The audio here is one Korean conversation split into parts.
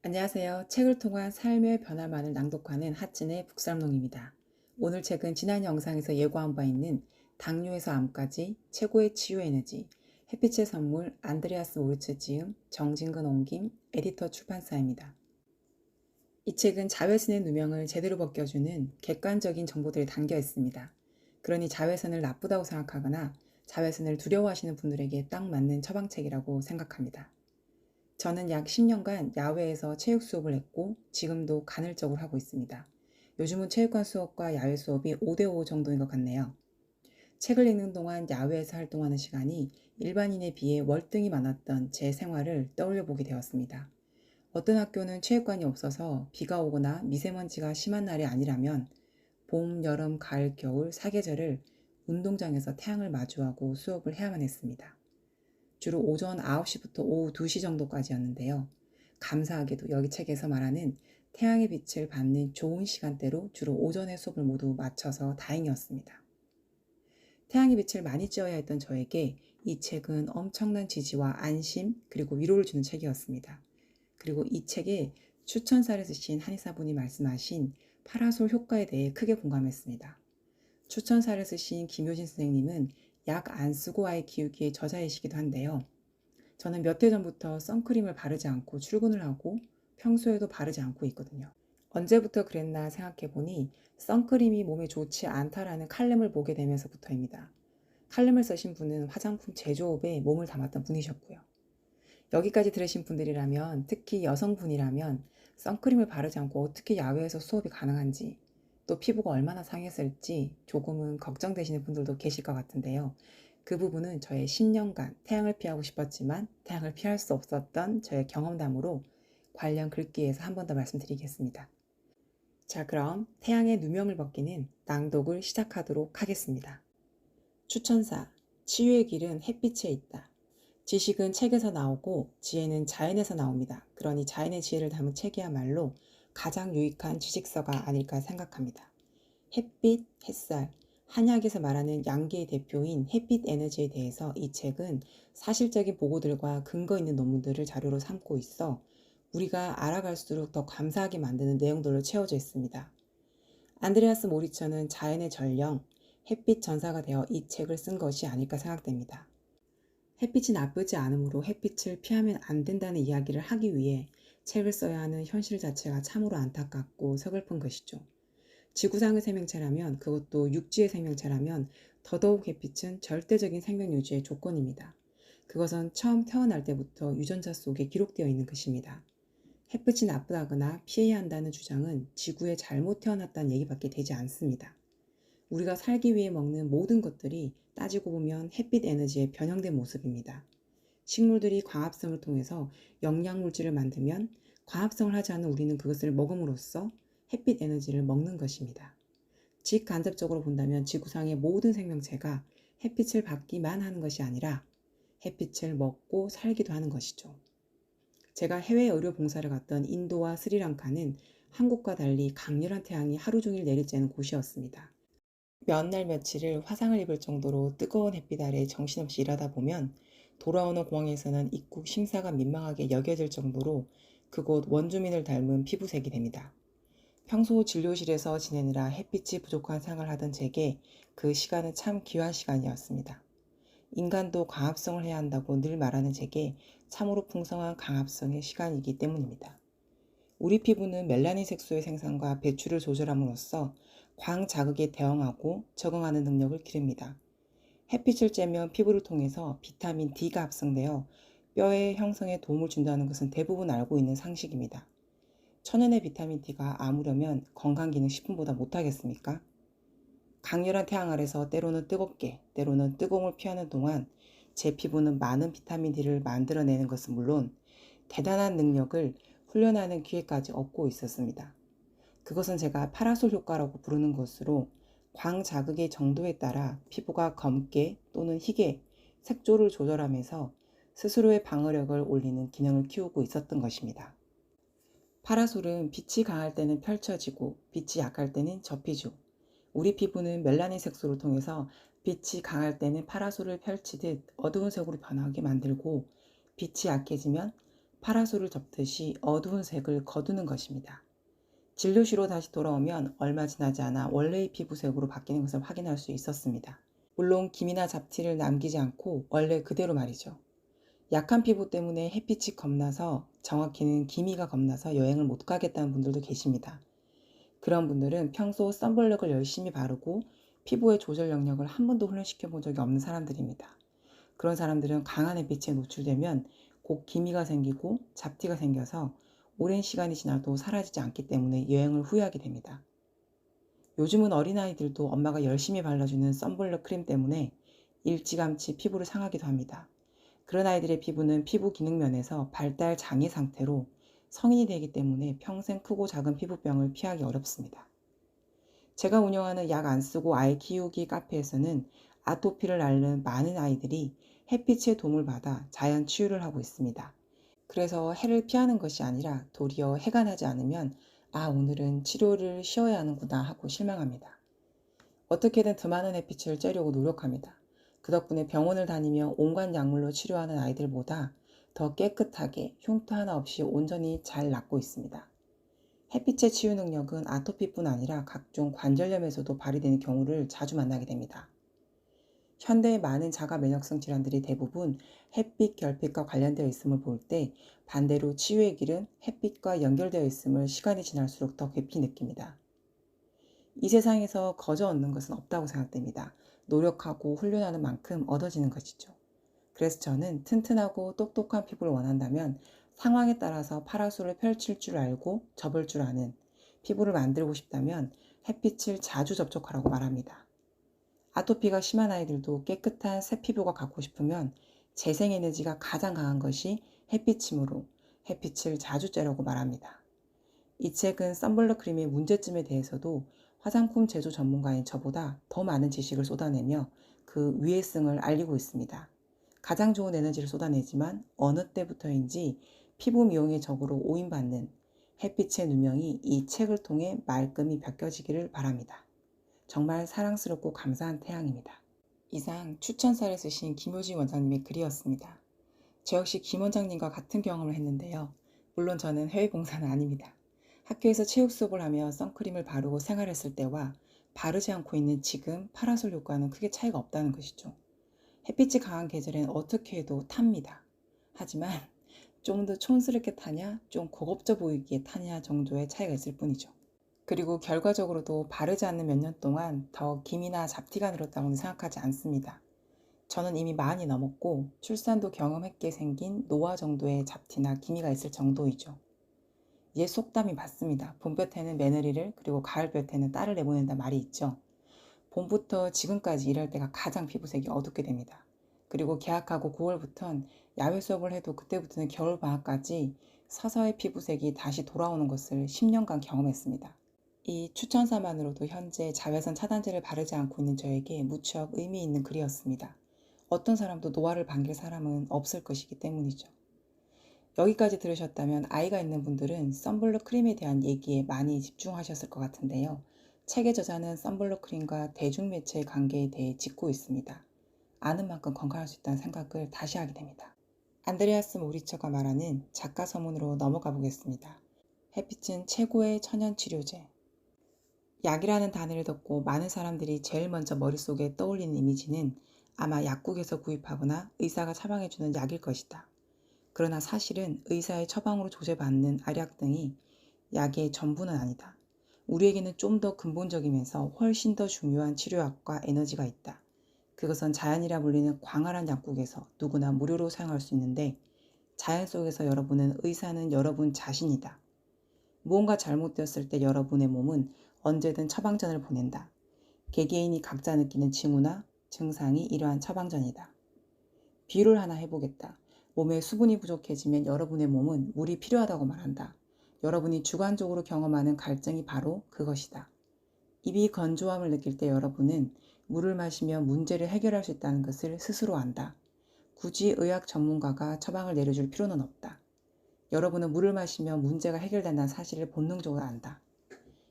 안녕하세요. 책을 통한 삶의 변화만을 낭독하는 하진의 북삼롱입니다. 오늘 책은 지난 영상에서 예고한 바 있는 당뇨에서 암까지 최고의 치유 에너지 햇빛의 선물 안드레아스 모리츠 지음 정진근 옮김 에디터 출판사입니다. 이 책은 자외선의 누명을 제대로 벗겨주는 객관적인 정보들이 담겨 있습니다. 그러니 자외선을 나쁘다고 생각하거나 자외선을 두려워하시는 분들에게 딱 맞는 처방책이라고 생각합니다. 저는 약 10년간 야외에서 체육 수업을 했고 지금도 간헐적으로 하고 있습니다. 요즘은 체육관 수업과 야외 수업이 5대5 정도인 것 같네요. 책을 읽는 동안 야외에서 활동하는 시간이 일반인에 비해 월등히 많았던 제 생활을 떠올려 보게 되었습니다. 어떤 학교는 체육관이 없어서 비가 오거나 미세먼지가 심한 날이 아니라면 봄, 여름, 가을, 겨울 4계절을 운동장에서 태양을 마주하고 수업을 해야만 했습니다. 주로 오전 9시부터 오후 2시 정도까지였는데요. 감사하게도 여기 책에서 말하는 태양의 빛을 받는 좋은 시간대로 주로 오전의 수업을 모두 마쳐서 다행이었습니다. 태양의 빛을 많이 쬐어야 했던 저에게 이 책은 엄청난 지지와 안심 그리고 위로를 주는 책이었습니다. 그리고 이 책에 추천사를 쓰신 한의사분이 말씀하신 파라솔 효과에 대해 크게 공감했습니다. 추천사를 쓰신 김효진 선생님은 약 안 쓰고 아이 키우기의 저자이시기도 한데요. 저는 몇 해 전부터 선크림을 바르지 않고 출근을 하고 평소에도 바르지 않고 있거든요. 언제부터 그랬나 생각해보니 선크림이 몸에 좋지 않다라는 칼럼을 보게 되면서부터입니다. 칼럼을 쓰신 분은 화장품 제조업에 몸을 담았던 분이셨고요. 여기까지 들으신 분들이라면, 특히 여성분이라면 선크림을 바르지 않고 어떻게 야외에서 수업이 가능한지, 또 피부가 얼마나 상했을지 조금은 걱정되시는 분들도 계실 것 같은데요. 그 부분은 저의 10년간 태양을 피하고 싶었지만 태양을 피할 수 없었던 저의 경험담으로 관련 글귀에서 한 번 더 말씀드리겠습니다. 자, 그럼 태양의 누명을 벗기는 낭독을 시작하도록 하겠습니다. 추천사, 치유의 길은 햇빛에 있다. 지식은 책에서 나오고 지혜는 자연에서 나옵니다. 그러니 자연의 지혜를 담은 책이야말로 가장 유익한 지식서가 아닐까 생각합니다. 햇빛, 햇살, 한약에서 말하는 양계의 대표인 햇빛 에너지에 대해서 이 책은 사실적인 보고들과 근거 있는 논문들을 자료로 삼고 있어 우리가 알아갈수록 더 감사하게 만드는 내용들로 채워져 있습니다. 안드레아스 모리처는 자연의 전령, 햇빛 전사가 되어 이 책을 쓴 것이 아닐까 생각됩니다. 햇빛이 나쁘지 않으므로 햇빛을 피하면 안 된다는 이야기를 하기 위해 책을 써야 하는 현실 자체가 참으로 안타깝고 서글픈 것이죠. 지구상의 생명체라면, 그것도 육지의 생명체라면 더더욱 햇빛은 절대적인 생명 유지의 조건입니다. 그것은 처음 태어날 때부터 유전자 속에 기록되어 있는 것입니다. 햇빛이 나쁘다거나 피해야 한다는 주장은 지구에 잘못 태어났다는 얘기밖에 되지 않습니다. 우리가 살기 위해 먹는 모든 것들이 따지고 보면 햇빛 에너지의 변형된 모습입니다. 식물들이 광합성을 통해서 영양물질을 만들면 광합성을 하지 않은 우리는 그것을 먹음으로써 햇빛 에너지를 먹는 것입니다. 직간접적으로 본다면 지구상의 모든 생명체가 햇빛을 받기만 하는 것이 아니라 햇빛을 먹고 살기도 하는 것이죠. 제가 해외 의료 봉사를 갔던 인도와 스리랑카는 한국과 달리 강렬한 태양이 하루 종일 내리쬐는 곳이었습니다. 몇 날 며칠을 화상을 입을 정도로 뜨거운 햇빛 아래 정신없이 일하다 보면 돌아오는 공항에서는 입국 심사가 민망하게 여겨질 정도로 그곳 원주민을 닮은 피부색이 됩니다. 평소 진료실에서 지내느라 햇빛이 부족한 생활을 하던 제게 그 시간은 참 귀한 시간이었습니다. 인간도 광합성을 해야 한다고 늘 말하는 제게 참으로 풍성한 광합성의 시간이기 때문입니다. 우리 피부는 멜라닌 색소의 생산과 배출을 조절함으로써 광자극에 대응하고 적응하는 능력을 기릅니다. 햇빛을 쬐면 피부를 통해서 비타민 D가 합성되어 뼈의 형성에 도움을 준다는 것은 대부분 알고 있는 상식입니다. 천연의 비타민 D가 아무려면 건강기능식품보다 못하겠습니까? 강렬한 태양 아래서 때로는 뜨겁게, 때로는 뜨거움을 피하는 동안 제 피부는 많은 비타민 D를 만들어내는 것은 물론 대단한 능력을 훈련하는 기회까지 얻고 있었습니다. 그것은 제가 파라솔 효과라고 부르는 것으로 광자극의 정도에 따라 피부가 검게 또는 희게 색조를 조절하면서 스스로의 방어력을 올리는 기능을 키우고 있었던 것입니다. 파라솔은 빛이 강할 때는 펼쳐지고 빛이 약할 때는 접히죠. 우리 피부는 멜라닌 색소를 통해서 빛이 강할 때는 파라솔을 펼치듯 어두운 색으로 변하게 만들고 빛이 약해지면 파라솔을 접듯이 어두운 색을 거두는 것입니다. 진료실로 다시 돌아오면 얼마 지나지 않아 원래의 피부색으로 바뀌는 것을 확인할 수 있었습니다. 물론 기미나 잡티를 남기지 않고 원래 그대로 말이죠. 약한 피부 때문에 햇빛이 겁나서, 정확히는 기미가 겁나서 여행을 못 가겠다는 분들도 계십니다. 그런 분들은 평소 선블록을 열심히 바르고 피부의 조절 영역을 한 번도 훈련시켜 본 적이 없는 사람들입니다. 그런 사람들은 강한 햇빛에 노출되면 곧 기미가 생기고 잡티가 생겨서 오랜 시간이 지나도 사라지지 않기 때문에 여행을 후회하게 됩니다. 요즘은 어린아이들도 엄마가 열심히 발라주는 선블록 크림 때문에 일찌감치 피부를 상하기도 합니다. 그런 아이들의 피부는 피부 기능 면에서 발달 장애 상태로 성인이 되기 때문에 평생 크고 작은 피부병을 피하기 어렵습니다. 제가 운영하는 약 안 쓰고 아이 키우기 카페에서는 아토피를 앓는 많은 아이들이 햇빛의 도움을 받아 자연 치유를 하고 있습니다. 그래서 해를 피하는 것이 아니라 도리어 해가 나지 않으면 오늘은 치료를 쉬어야 하는구나 하고 실망합니다. 어떻게든 더 많은 햇빛을 쬐려고 노력합니다. 그 덕분에 병원을 다니며 온갖 약물로 치료하는 아이들보다 더 깨끗하게 흉터 하나 없이 온전히 잘 낫고 있습니다. 햇빛의 치유 능력은 아토피뿐 아니라 각종 관절염에서도 발휘되는 경우를 자주 만나게 됩니다. 현대의 많은 자가 면역성 질환들이 대부분 햇빛 결핍과 관련되어 있음을 볼 때 반대로 치유의 길은 햇빛과 연결되어 있음을 시간이 지날수록 더 깊이 느낍니다. 이 세상에서 거저 얻는 것은 없다고 생각됩니다. 노력하고 훈련하는 만큼 얻어지는 것이죠. 그래서 저는 튼튼하고 똑똑한 피부를 원한다면 상황에 따라서 파라솔을 펼칠 줄 알고 접을 줄 아는 피부를 만들고 싶다면 햇빛을 자주 접촉하라고 말합니다. 아토피가 심한 아이들도 깨끗한 새 피부가 갖고 싶으면 재생에너지가 가장 강한 것이 햇빛이므로 햇빛을 자주 쬐라고 말합니다. 이 책은 선블록 크림의 문제점에 대해서도 화장품 제조 전문가인 저보다 더 많은 지식을 쏟아내며 그 위해성을 알리고 있습니다. 가장 좋은 에너지를 쏟아내지만 어느 때부터인지 피부 미용의 적으로 오인받는 햇빛의 누명이 이 책을 통해 말끔히 벗겨지기를 바랍니다. 정말 사랑스럽고 감사한 태양입니다. 이상 추천사를 쓰신 김효진 원장님의 글이었습니다. 저 역시 김 원장님과 같은 경험을 했는데요. 물론 저는 해외 봉사는 아닙니다. 학교에서 체육 수업을 하며 선크림을 바르고 생활했을 때와 바르지 않고 있는 지금 파라솔 효과는 크게 차이가 없다는 것이죠. 햇빛이 강한 계절엔 어떻게 해도 탑니다. 하지만 좀 더 촌스럽게 타냐, 좀 고급져 보이기에 타냐 정도의 차이가 있을 뿐이죠. 그리고 결과적으로도 바르지 않는 몇 년 동안 더 기미나 잡티가 늘었다고는 생각하지 않습니다. 저는 이미 많이 넘었고 출산도 경험했기에 생긴 노화 정도의 잡티나 기미가 있을 정도이죠. 옛 속담이 맞습니다. 봄볕에는 며느리를 그리고 가을볕에는 딸을 내보낸다 말이 있죠. 봄부터 지금까지 일할 때가 가장 피부색이 어둡게 됩니다. 그리고 개학하고 9월부터는 야외 수업을 해도 그때부터는 겨울방학까지 서서히 피부색이 다시 돌아오는 것을 10년간 경험했습니다. 이 추천사만으로도 현재 자외선 차단제를 바르지 않고 있는 저에게 무척 의미 있는 글이었습니다. 어떤 사람도 노화를 반길 사람은 없을 것이기 때문이죠. 여기까지 들으셨다면 아이가 있는 분들은 선블록 크림에 대한 얘기에 많이 집중하셨을 것 같은데요. 책의 저자는 선블록 크림과 대중매체의 관계에 대해 짚고 있습니다. 아는 만큼 건강할 수 있다는 생각을 다시 하게 됩니다. 안드레아스 모리처가 말하는 작가 서문으로 넘어가 보겠습니다. 햇빛은 최고의 천연 치료제. 약이라는 단어를 듣고 많은 사람들이 제일 먼저 머릿속에 떠올리는 이미지는 아마 약국에서 구입하거나 의사가 처방해주는 약일 것이다. 그러나 사실은 의사의 처방으로 조제받는 알약 등이 약의 전부는 아니다. 우리에게는 좀 더 근본적이면서 훨씬 더 중요한 치료약과 에너지가 있다. 그것은 자연이라 불리는 광활한 약국에서 누구나 무료로 사용할 수 있는데 자연 속에서 여러분은 의사는 여러분 자신이다. 무언가 잘못되었을 때 여러분의 몸은 언제든 처방전을 보낸다. 개개인이 각자 느끼는 징후나 증상이 이러한 처방전이다. 비유를 하나 해보겠다. 몸에 수분이 부족해지면 여러분의 몸은 물이 필요하다고 말한다. 여러분이 주관적으로 경험하는 갈증이 바로 그것이다. 입이 건조함을 느낄 때 여러분은 물을 마시며 문제를 해결할 수 있다는 것을 스스로 안다. 굳이 의학 전문가가 처방을 내려줄 필요는 없다. 여러분은 물을 마시면 문제가 해결된다는 사실을 본능적으로 안다.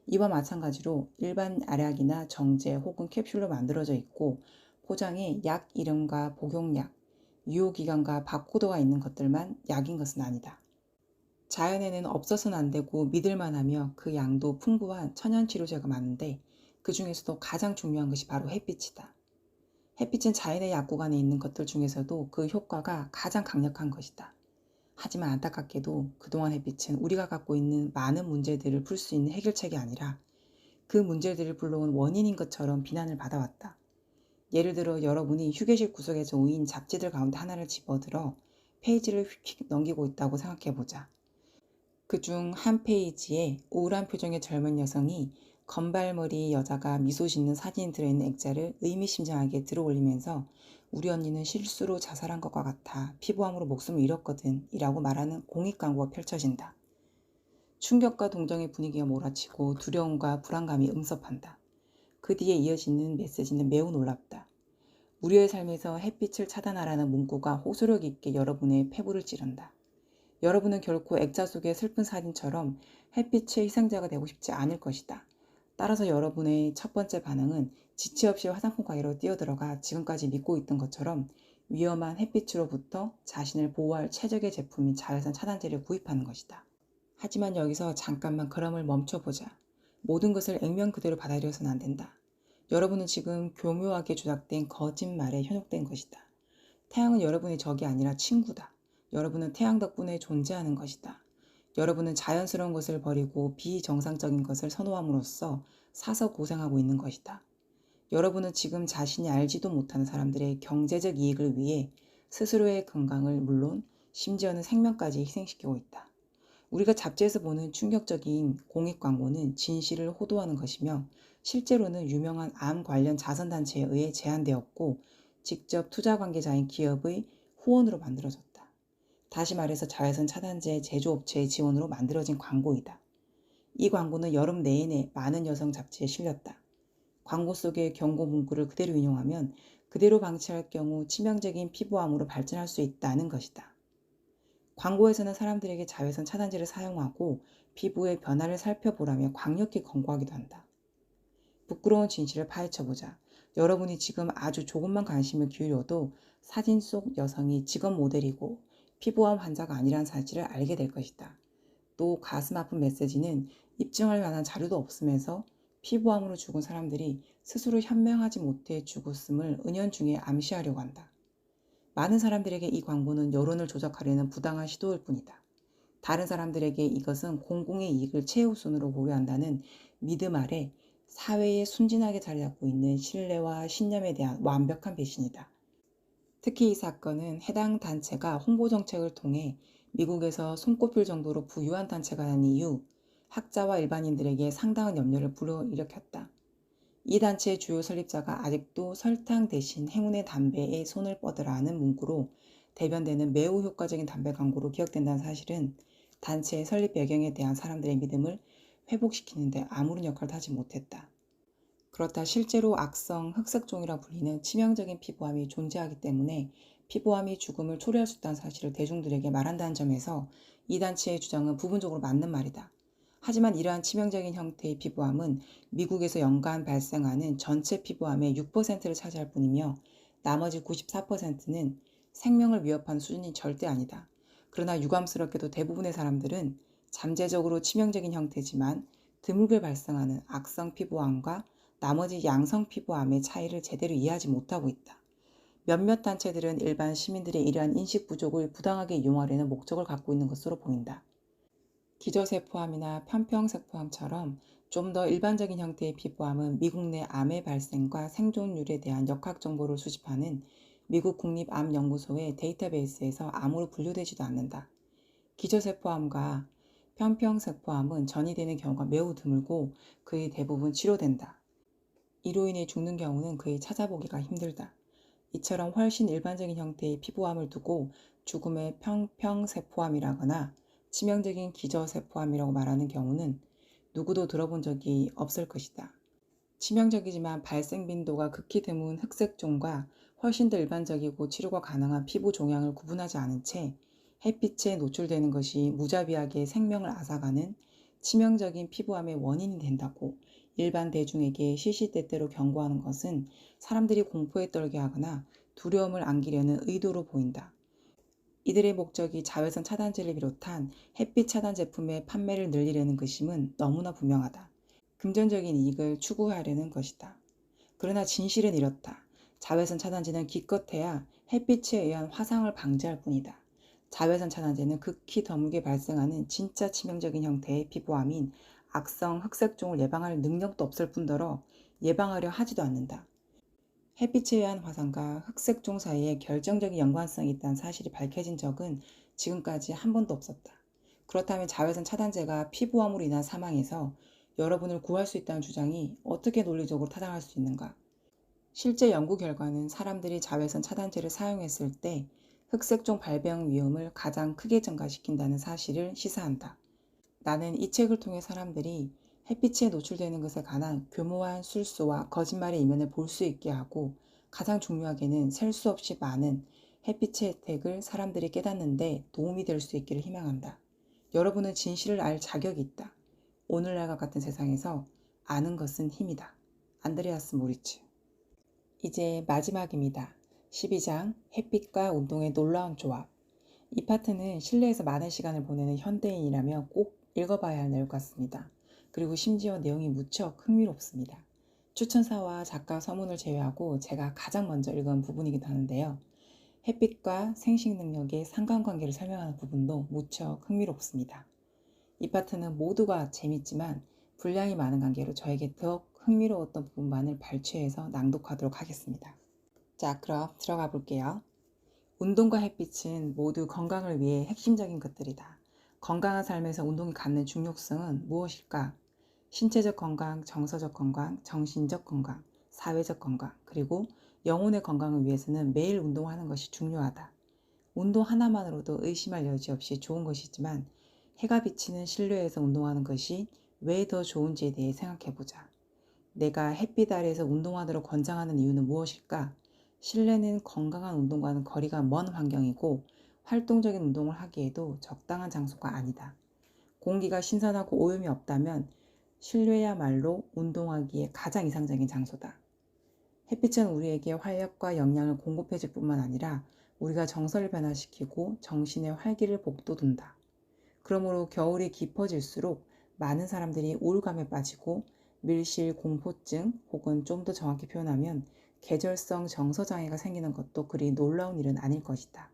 이와 마찬가지로 일반 알약이나 정제 혹은 캡슐로 만들어져 있고 포장에 약 이름과 복용약, 유효기간과 바코드가 있는 것들만 약인 것은 아니다. 자연에는 없어서는 안 되고 믿을만 하며 그 양도 풍부한 천연치료제가 많은데 그 중에서도 가장 중요한 것이 바로 햇빛이다. 햇빛은 자연의 약국 안에 있는 것들 중에서도 그 효과가 가장 강력한 것이다. 하지만 안타깝게도 그동안 햇빛은 우리가 갖고 있는 많은 문제들을 풀 수 있는 해결책이 아니라 그 문제들을 불러온 원인인 것처럼 비난을 받아왔다. 예를 들어 여러분이 휴게실 구석에서 놓인 잡지들 가운데 하나를 집어들어 페이지를 휙휙 넘기고 있다고 생각해보자. 그중 한 페이지에 우울한 표정의 젊은 여성이 건발머리 여자가 미소 짓는 사진이 들어있는 액자를 의미심장하게 들어올리면서 우리 언니는 실수로 자살한 것과 같아 피부암으로 목숨을 잃었거든 이라고 말하는 공익광고가 펼쳐진다. 충격과 동정의 분위기가 몰아치고 두려움과 불안감이 응섭한다. 그 뒤에 이어지는 메시지는 매우 놀랍다. 우리의 삶에서 햇빛을 차단하라는 문구가 호소력 있게 여러분의 폐부를 찌른다. 여러분은 결코 액자 속의 슬픈 사진처럼 햇빛의 희생자가 되고 싶지 않을 것이다. 따라서 여러분의 첫 번째 반응은 지체 없이 화장품 가게로 뛰어들어가 지금까지 믿고 있던 것처럼 위험한 햇빛으로부터 자신을 보호할 최적의 제품인 자외선 차단제를 구입하는 것이다. 하지만 여기서 잠깐만 걸음을 멈춰보자. 모든 것을 액면 그대로 받아들여서는 안 된다. 여러분은 지금 교묘하게 조작된 거짓말에 현혹된 것이다. 태양은 여러분의 적이 아니라 친구다. 여러분은 태양 덕분에 존재하는 것이다. 여러분은 자연스러운 것을 버리고 비정상적인 것을 선호함으로써 사서 고생하고 있는 것이다. 여러분은 지금 자신이 알지도 못하는 사람들의 경제적 이익을 위해 스스로의 건강을 물론 심지어는 생명까지 희생시키고 있다. 우리가 잡지에서 보는 충격적인 공익 광고는 진실을 호도하는 것이며 실제로는 유명한 암 관련 자선단체에 의해 제안되었고 직접 투자 관계자인 기업의 후원으로 만들어졌다. 다시 말해서 자외선 차단제 제조업체의 지원으로 만들어진 광고이다. 이 광고는 여름 내내 많은 여성 잡지에 실렸다. 광고 속의 경고 문구를 그대로 인용하면 그대로 방치할 경우 치명적인 피부암으로 발전할 수 있다는 것이다. 광고에서는 사람들에게 자외선 차단제를 사용하고 피부의 변화를 살펴보라며 강력히 권고하기도 한다. 부끄러운 진실을 파헤쳐보자. 여러분이 지금 아주 조금만 관심을 기울여도 사진 속 여성이 직업 모델이고 피부암 환자가 아니란 사실을 알게 될 것이다. 또 가슴 아픈 메시지는 입증할 만한 자료도 없으면서 피부암으로 죽은 사람들이 스스로 현명하지 못해 죽었음을 은연중에 암시하려고 한다. 많은 사람들에게 이 광고는 여론을 조작하려는 부당한 시도일 뿐이다. 다른 사람들에게 이것은 공공의 이익을 최우선으로 고려한다는 믿음 아래 사회에 순진하게 자리 잡고 있는 신뢰와 신념에 대한 완벽한 배신이다. 특히 이 사건은 해당 단체가 홍보 정책을 통해 미국에서 손꼽힐 정도로 부유한 단체가 된 이후 학자와 일반인들에게 상당한 염려를 불러일으켰다. 이 단체의 주요 설립자가 아직도 설탕 대신 행운의 담배에 손을 뻗으라 하는 문구로 대변되는 매우 효과적인 담배 광고로 기억된다는 사실은 단체의 설립 배경에 대한 사람들의 믿음을 회복시키는데 아무런 역할도 하지 못했다. 그렇다 실제로 악성 흑색종이라 불리는 치명적인 피부암이 존재하기 때문에 피부암이 죽음을 초래할 수 있다는 사실을 대중들에게 말한다는 점에서 이 단체의 주장은 부분적으로 맞는 말이다. 하지만 이러한 치명적인 형태의 피부암은 미국에서 연간 발생하는 전체 피부암의 6%를 차지할 뿐이며 나머지 94%는 생명을 위협하는 수준이 절대 아니다. 그러나 유감스럽게도 대부분의 사람들은 잠재적으로 치명적인 형태지만 드물게 발생하는 악성 피부암과 나머지 양성 피부암의 차이를 제대로 이해하지 못하고 있다. 몇몇 단체들은 일반 시민들의 이러한 인식 부족을 부당하게 이용하려는 목적을 갖고 있는 것으로 보인다. 기저세포암이나 편평세포암처럼 좀 더 일반적인 형태의 피부암은 미국 내 암의 발생과 생존율에 대한 역학 정보를 수집하는 미국 국립암연구소의 데이터베이스에서 암으로 분류되지도 않는다. 기저세포암과 편평세포암은 전이되는 경우가 매우 드물고 거의 대부분 치료된다. 이로 인해 죽는 경우는 거의 찾아보기가 힘들다. 이처럼 훨씬 일반적인 형태의 피부암을 두고 죽음의 평평세포암이라거나 치명적인 기저세포암이라고 말하는 경우는 누구도 들어본 적이 없을 것이다. 치명적이지만 발생 빈도가 극히 드문 흑색종과 훨씬 더 일반적이고 치료가 가능한 피부 종양을 구분하지 않은 채 햇빛에 노출되는 것이 무자비하게 생명을 앗아가는 치명적인 피부암의 원인이 된다고 일반 대중에게 시시때때로 경고하는 것은 사람들이 공포에 떨게 하거나 두려움을 안기려는 의도로 보인다. 이들의 목적이 자외선 차단제를 비롯한 햇빛 차단 제품의 판매를 늘리려는 것임은 너무나 분명하다. 금전적인 이익을 추구하려는 것이다. 그러나 진실은 이렇다. 자외선 차단제는 기껏해야 햇빛에 의한 화상을 방지할 뿐이다. 자외선 차단제는 극히 드물게 발생하는 진짜 치명적인 형태의 피부암인 악성 흑색종을 예방할 능력도 없을 뿐더러 예방하려 하지도 않는다. 햇빛에 의한 화상과 흑색종 사이에 결정적인 연관성이 있다는 사실이 밝혀진 적은 지금까지 한 번도 없었다. 그렇다면 자외선 차단제가 피부암으로 인한 사망에서 여러분을 구할 수 있다는 주장이 어떻게 논리적으로 타당할 수 있는가? 실제 연구 결과는 사람들이 자외선 차단제를 사용했을 때 흑색종 발병 위험을 가장 크게 증가시킨다는 사실을 시사한다. 나는 이 책을 통해 사람들이 햇빛에 노출되는 것에 관한 교묘한 술수와 거짓말의 이면을 볼 수 있게 하고 가장 중요하게는 셀 수 없이 많은 햇빛의 혜택을 사람들이 깨닫는 데 도움이 될 수 있기를 희망한다. 여러분은 진실을 알 자격이 있다. 오늘날과 같은 세상에서 아는 것은 힘이다. 안드레아스 모리츠. 이제 마지막입니다. 12장 햇빛과 운동의 놀라운 조합. 이 파트는 실내에서 많은 시간을 보내는 현대인이라면 꼭 읽어봐야 할 내용 같습니다. 그리고 심지어 내용이 무척 흥미롭습니다. 추천사와 작가 서문을 제외하고 제가 가장 먼저 읽은 부분이기도 하는데요. 햇빛과 생식 능력의 상관관계를 설명하는 부분도 무척 흥미롭습니다. 이 파트는 모두가 재밌지만 분량이 많은 관계로 저에게 더 흥미로웠던 부분만을 발췌해서 낭독하도록 하겠습니다. 자, 그럼 들어가 볼게요. 운동과 햇빛은 모두 건강을 위해 핵심적인 것들이다. 건강한 삶에서 운동이 갖는 중요성은 무엇일까? 신체적 건강, 정서적 건강, 정신적 건강, 사회적 건강, 그리고 영혼의 건강을 위해서는 매일 운동하는 것이 중요하다. 운동 하나만으로도 의심할 여지 없이 좋은 것이지만 해가 비치는 실내에서 운동하는 것이 왜 더 좋은지에 대해 생각해보자. 내가 햇빛 아래에서 운동하도록 권장하는 이유는 무엇일까? 실내는 건강한 운동과는 거리가 먼 환경이고 활동적인 운동을 하기에도 적당한 장소가 아니다. 공기가 신선하고 오염이 없다면 실내야말로 운동하기에 가장 이상적인 장소다. 햇빛은 우리에게 활력과 영양을 공급해줄 뿐만 아니라 우리가 정서를 변화시키고 정신의 활기를 북돋운다. 그러므로 겨울이 깊어질수록 많은 사람들이 우울감에 빠지고 밀실 공포증 혹은 좀 더 정확히 표현하면 계절성 정서장애가 생기는 것도 그리 놀라운 일은 아닐 것이다.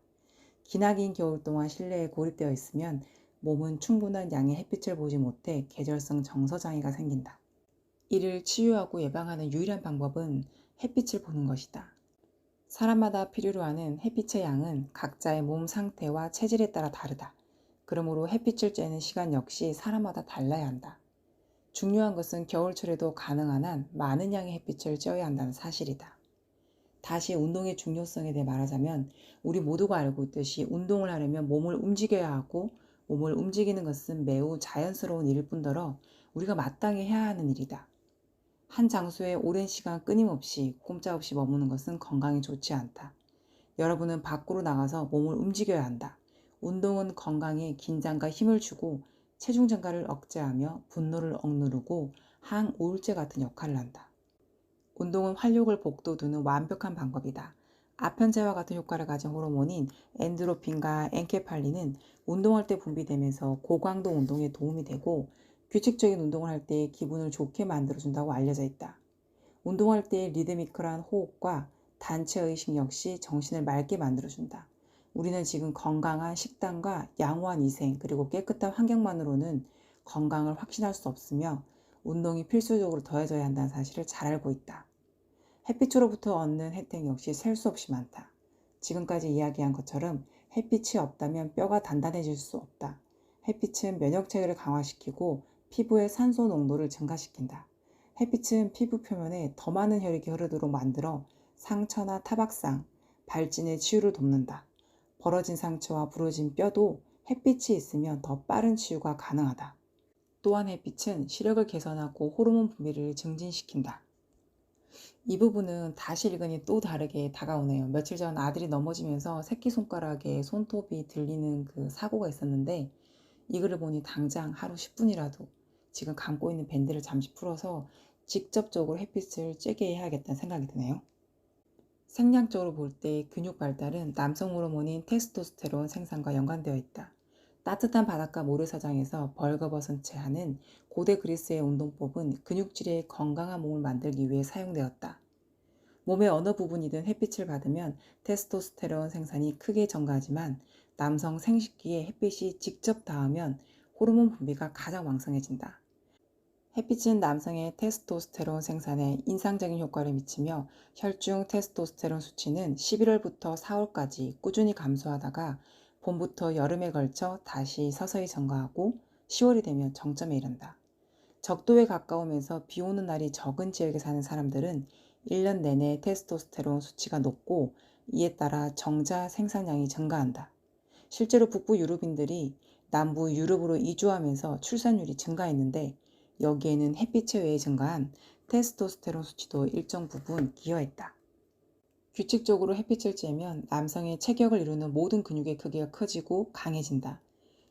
기나긴 겨울 동안 실내에 고립되어 있으면 몸은 충분한 양의 햇빛을 보지 못해 계절성 정서장애가 생긴다. 이를 치유하고 예방하는 유일한 방법은 햇빛을 보는 것이다. 사람마다 필요로 하는 햇빛의 양은 각자의 몸 상태와 체질에 따라 다르다. 그러므로 햇빛을 쬐는 시간 역시 사람마다 달라야 한다. 중요한 것은 겨울철에도 가능한 한 많은 양의 햇빛을 쬐어야 한다는 사실이다. 다시 운동의 중요성에 대해 말하자면 우리 모두가 알고 있듯이 운동을 하려면 몸을 움직여야 하고 몸을 움직이는 것은 매우 자연스러운 일일 뿐더러 우리가 마땅히 해야 하는 일이다. 한 장소에 오랜 시간 끊임없이 꼼짝없이 머무는 것은 건강에 좋지 않다. 여러분은 밖으로 나가서 몸을 움직여야 한다. 운동은 건강에 긴장과 힘을 주고 체중 증가를 억제하며 분노를 억누르고 항우울제 같은 역할을 한다. 운동은 활력을 북돋우는 완벽한 방법이다. 아편제와 같은 효과를 가진 호르몬인 엔드로핀과 엔케팔린은 운동할 때 분비되면서 고강도 운동에 도움이 되고 규칙적인 운동을 할 때 기분을 좋게 만들어준다고 알려져 있다. 운동할 때의 리드미컬한 호흡과 단체 의식 역시 정신을 맑게 만들어준다. 우리는 지금 건강한 식단과 양호한 위생 그리고 깨끗한 환경만으로는 건강을 확신할 수 없으며 운동이 필수적으로 더해져야 한다는 사실을 잘 알고 있다. 햇빛으로부터 얻는 혜택 역시 셀 수 없이 많다. 지금까지 이야기한 것처럼 햇빛이 없다면 뼈가 단단해질 수 없다. 햇빛은 면역체계를 강화시키고 피부의 산소 농도를 증가시킨다. 햇빛은 피부 표면에 더 많은 혈액이 흐르도록 만들어 상처나 타박상, 발진의 치유를 돕는다. 벌어진 상처와 부러진 뼈도 햇빛이 있으면 더 빠른 치유가 가능하다. 또한 햇빛은 시력을 개선하고 호르몬 분비를 증진시킨다. 이 부분은 다시 읽으니 또 다르게 다가오네요. 며칠 전 아들이 넘어지면서 새끼손가락에 손톱이 들리는 그 사고가 있었는데 이 글을 보니 당장 하루 10분이라도 지금 감고 있는 밴드를 잠시 풀어서 직접적으로 햇빛을 쬐게 해야겠다는 생각이 드네요. 생량적으로 볼 때 근육 발달은 남성 호르몬인 테스토스테론 생산과 연관되어 있다. 따뜻한 바닷가 모래사장에서 벌거벗은 채 하는 고대 그리스의 운동법은 근육질의 건강한 몸을 만들기 위해 사용되었다. 몸의 어느 부분이든 햇빛을 받으면 테스토스테론 생산이 크게 증가하지만 남성 생식기에 햇빛이 직접 닿으면 호르몬 분비가 가장 왕성해진다. 햇빛은 남성의 테스토스테론 생산에 인상적인 효과를 미치며 혈중 테스토스테론 수치는 11월부터 4월까지 꾸준히 감소하다가 봄부터 여름에 걸쳐 다시 서서히 증가하고 10월이 되면 정점에 이른다. 적도에 가까우면서 비 오는 날이 적은 지역에 사는 사람들은 1년 내내 테스토스테론 수치가 높고 이에 따라 정자 생산량이 증가한다. 실제로 북부 유럽인들이 남부 유럽으로 이주하면서 출산율이 증가했는데 여기에는 햇빛에 의해 증가한 테스토스테론 수치도 일정 부분 기여했다. 규칙적으로 햇빛을 쬐면 남성의 체격을 이루는 모든 근육의 크기가 커지고 강해진다.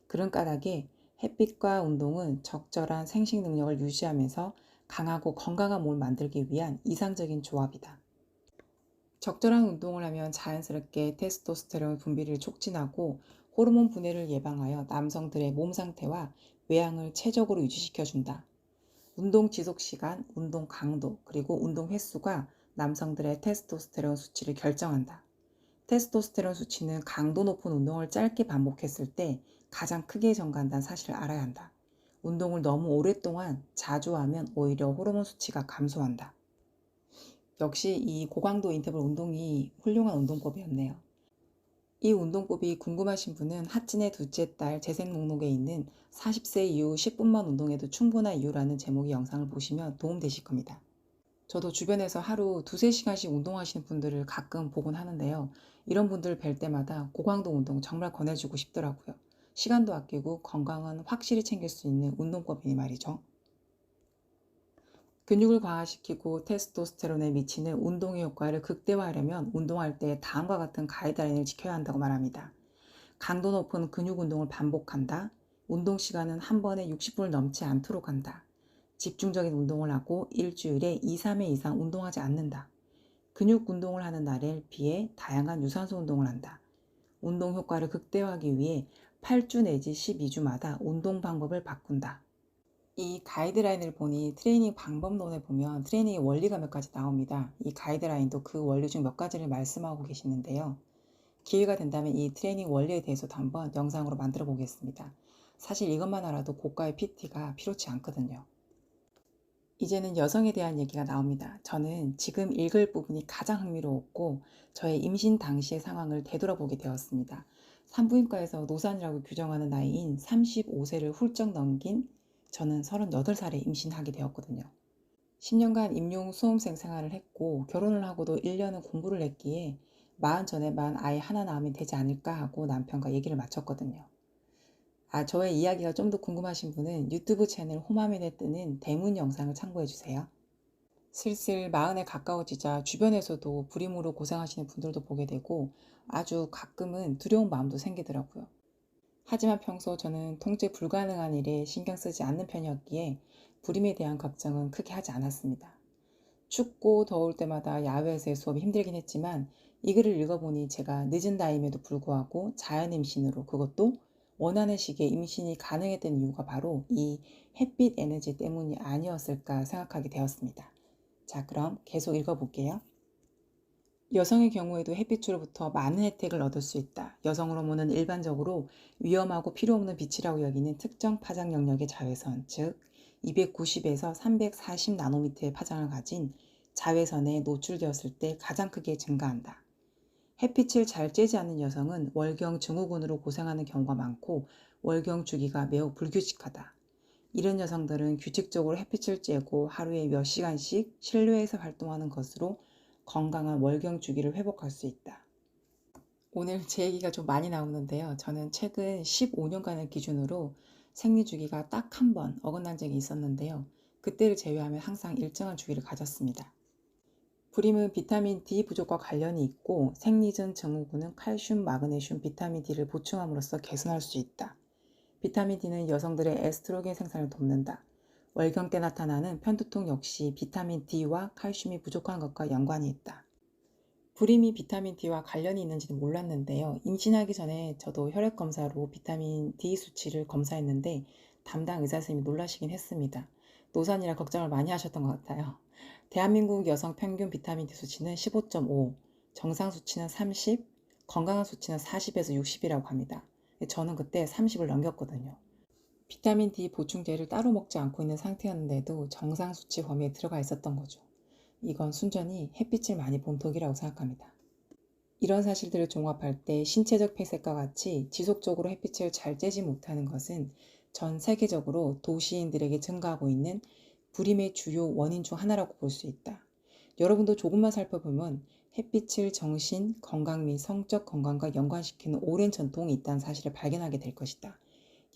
그런 까닭에 햇빛과 운동은 적절한 생식 능력을 유지하면서 강하고 건강한 몸을 만들기 위한 이상적인 조합이다. 적절한 운동을 하면 자연스럽게 테스토스테론 분비를 촉진하고 호르몬 분해를 예방하여 남성들의 몸 상태와 외양을 최적으로 유지시켜준다. 운동 지속 시간, 운동 강도, 그리고 운동 횟수가 남성들의 테스토스테론 수치를 결정한다. 테스토스테론 수치는 강도 높은 운동을 짧게 반복했을 때 가장 크게 증가한다는 사실을 알아야 한다. 운동을 너무 오랫동안 자주 하면 오히려 호르몬 수치가 감소한다. 역시 이 고강도 인터벌 운동이 훌륭한 운동법이었네요. 이 운동법이 궁금하신 분은 하진의 둘째 딸 재생 목록에 있는 40세 이후 10분만 운동해도 충분한 이유라는 제목의 영상을 보시면 도움되실 겁니다. 저도 주변에서 하루 2~3시간씩 운동하시는 분들을 가끔 보곤 하는데요. 이런 분들을 뵐 때마다 고강도 운동 정말 권해주고 싶더라고요. 시간도 아끼고 건강은 확실히 챙길 수 있는 운동법이니 말이죠. 근육을 강화시키고 테스토스테론에 미치는 운동의 효과를 극대화하려면 운동할 때 다음과 같은 가이드라인을 지켜야 한다고 말합니다. 강도 높은 근육 운동을 반복한다. 운동 시간은 한 번에 60분을 넘지 않도록 한다. 집중적인 운동을 하고 일주일에 2~3회 이상 운동하지 않는다. 근육 운동을 하는 날에 비해 다양한 유산소 운동을 한다. 운동 효과를 극대화하기 위해 8주 내지 12주마다 운동 방법을 바꾼다. 이 가이드라인을 보니 트레이닝 방법론에 보면 트레이닝의 원리가 몇 가지 나옵니다. 이 가이드라인도 그 원리 중 몇 가지를 말씀하고 계시는데요. 기회가 된다면 이 트레이닝 원리에 대해서도 한번 영상으로 만들어 보겠습니다. 사실 이것만 알아도 고가의 PT가 필요치 않거든요. 이제는 여성에 대한 얘기가 나옵니다. 저는 지금 읽을 부분이 가장 흥미로웠고 저의 임신 당시의 상황을 되돌아보게 되었습니다. 산부인과에서 노산이라고 규정하는 나이인 35세를 훌쩍 넘긴 저는 38살에 임신하게 되었거든요. 10년간 임용 수험생 생활을 했고 결혼을 하고도 1년은 공부를 했기에 40 전에만 아이 하나 낳으면 되지 않을까 하고 남편과 얘기를 마쳤거든요. 저의 이야기가 좀 더 궁금하신 분은 유튜브 채널 홈화면에 뜨는 대문 영상을 참고해주세요. 슬슬 40에 가까워지자 주변에서도 불임으로 고생하시는 분들도 보게 되고 아주 가끔은 두려운 마음도 생기더라고요. 하지만 평소 저는 통제 불가능한 일에 신경 쓰지 않는 편이었기에 불임에 대한 걱정은 크게 하지 않았습니다. 춥고 더울 때마다 야외에서의 수업이 힘들긴 했지만 이 글을 읽어보니 제가 늦은 나이임에도 불구하고 자연 임신으로 그것도 원하는 시기에 임신이 가능했던 이유가 바로 이 햇빛 에너지 때문이 아니었을까 생각하게 되었습니다. 자, 그럼 계속 읽어볼게요. 여성의 경우에도 햇빛으로부터 많은 혜택을 얻을 수 있다. 여성 호르몬은 일반적으로 위험하고 필요없는 빛이라고 여기는 특정 파장 영역의 자외선, 즉 290에서 340 나노미터의 파장을 가진 자외선에 노출되었을 때 가장 크게 증가한다. 햇빛을 잘 쬐지 않는 여성은 월경 증후군으로 고생하는 경우가 많고 월경 주기가 매우 불규칙하다. 이런 여성들은 규칙적으로 햇빛을 쬐고 하루에 몇 시간씩 실내에서 활동하는 것으로 건강한 월경 주기를 회복할 수 있다. 오늘 제 얘기가 좀 많이 나오는데요. 저는 최근 15년간을 기준으로 생리 주기가 딱 한 번 어긋난 적이 있었는데요. 그때를 제외하면 항상 일정한 주기를 가졌습니다. 불임은 비타민 D 부족과 관련이 있고 생리전 증후군은 칼슘, 마그네슘, 비타민 D를 보충함으로써 개선할 수 있다. 비타민 D는 여성들의 에스트로겐 생산을 돕는다. 월경 때 나타나는 편두통 역시 비타민 D와 칼슘이 부족한 것과 연관이 있다. 불임이 비타민 D와 관련이 있는지는 몰랐는데요. 임신하기 전에 저도 혈액 검사로 비타민 D 수치를 검사했는데 담당 의사 선생님이 놀라시긴 했습니다. 노산이라 걱정을 많이 하셨던 것 같아요. 대한민국 여성 평균 비타민 D 수치는 15.5, 정상 수치는 30, 건강한 수치는 40에서 60이라고 합니다. 저는 그때 30을 넘겼거든요. 비타민 D 보충제를 따로 먹지 않고 있는 상태였는데도 정상 수치 범위에 들어가 있었던 거죠. 이건 순전히 햇빛을 많이 본 덕이라고 생각합니다. 이런 사실들을 종합할 때 신체적 폐색과 같이 지속적으로 햇빛을 잘 쬐지 못하는 것은 전 세계적으로 도시인들에게 증가하고 있는 불임의 주요 원인 중 하나라고 볼 수 있다. 여러분도 조금만 살펴보면 햇빛을 정신, 건강 및 성적 건강과 연관시키는 오랜 전통이 있다는 사실을 발견하게 될 것이다.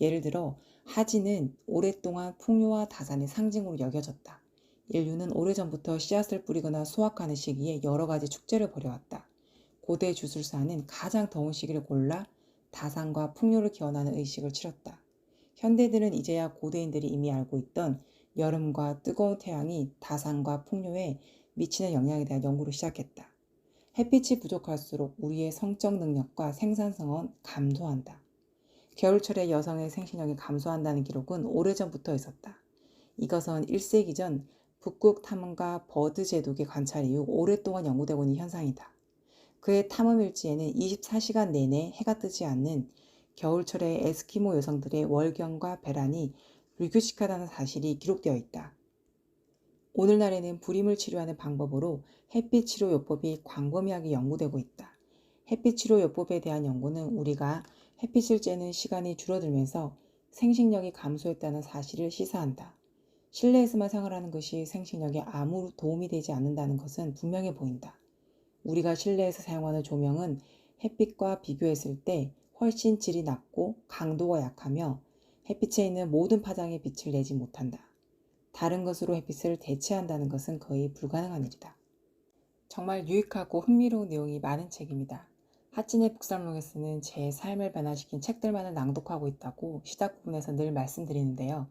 예를 들어 하지는 오랫동안 풍요와 다산의 상징으로 여겨졌다. 인류는 오래전부터 씨앗을 뿌리거나 수확하는 시기에 여러 가지 축제를 벌여왔다. 고대 주술사는 가장 더운 시기를 골라 다산과 풍요를 기원하는 의식을 치렀다. 현대들은 이제야 고대인들이 이미 알고 있던 여름과 뜨거운 태양이 다산과 풍요에 미치는 영향에 대한 연구를 시작했다. 햇빛이 부족할수록 우리의 성적 능력과 생산성은 감소한다. 겨울철에 여성의 생식력이 감소한다는 기록은 오래전부터 있었다. 이것은 1세기 전 북극 탐험가 버드 제독의 관찰 이후 오랫동안 연구되고 있는 현상이다. 그의 탐험 일지에는 24시간 내내 해가 뜨지 않는 겨울철의 에스키모 여성들의 월경과 배란이 불규칙하다는 사실이 기록되어 있다. 오늘날에는 불임을 치료하는 방법으로 햇빛 치료 요법이 광범위하게 연구되고 있다. 햇빛 치료 요법에 대한 연구는 우리가 햇빛을 쬐는 시간이 줄어들면서 생식력이 감소했다는 사실을 시사한다. 실내에서만 생활하는 것이 생식력에 아무 도움이 되지 않는다는 것은 분명해 보인다. 우리가 실내에서 사용하는 조명은 햇빛과 비교했을 때 훨씬 질이 낮고 강도가 약하며 햇빛에 있는 모든 파장의 빛을 내지 못한다. 다른 것으로 햇빛을 대체한다는 것은 거의 불가능한 일이다. 정말 유익하고 흥미로운 내용이 많은 책입니다. 하진의 북삼록에 쓰는 제 삶을 변화시킨 책들만을 낭독하고 있다고 시작 부분에서 늘 말씀드리는데요.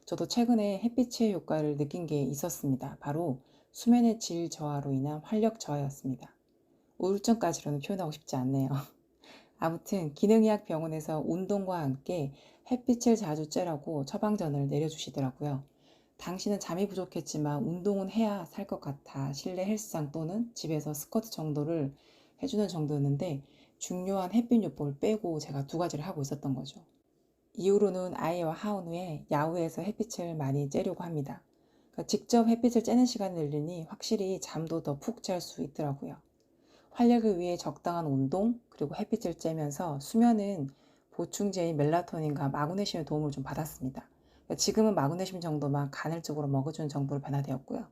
저도 최근에 햇빛의 효과를 느낀 게 있었습니다. 바로 수면의 질 저하로 인한 활력 저하였습니다. 우울증까지로는 표현하고 싶지 않네요. 아무튼 기능의학 병원에서 운동과 함께 햇빛을 자주 쬐라고 처방전을 내려주시더라고요. 당신은 잠이 부족했지만 운동은 해야 살 것 같아 실내 헬스장 또는 집에서 스쿼트 정도를 해주는 정도였는데 중요한 햇빛 요법을 빼고 제가 두 가지를 하고 있었던 거죠. 이후로는 아이와 하원 후에 야외에서 햇빛을 많이 쬐려고 합니다. 그러니까 직접 햇빛을 쬐는 시간을 늘리니 확실히 잠도 더 푹 잘 수 있더라고요. 활력을 위해 적당한 운동 그리고 햇빛을 쬐면서 수면은 보충제인 멜라토닌과 마그네슘의 도움을 좀 받았습니다. 지금은 마그네슘 정도만 간헐적으로 먹어주는 정도로 변화되었고요.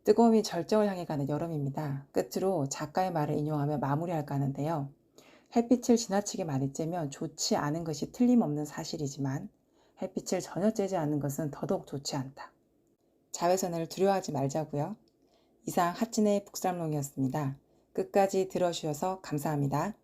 뜨거움이 절정을 향해 가는 여름입니다. 끝으로 작가의 말을 인용하며 마무리할까 하는데요. 햇빛을 지나치게 많이 쬐면 좋지 않은 것이 틀림없는 사실이지만 햇빛을 전혀 쬐지 않는 것은 더더욱 좋지 않다. 자외선을 두려워하지 말자고요. 이상 하진의 북삼롱이었습니다. 끝까지 들어주셔서 감사합니다.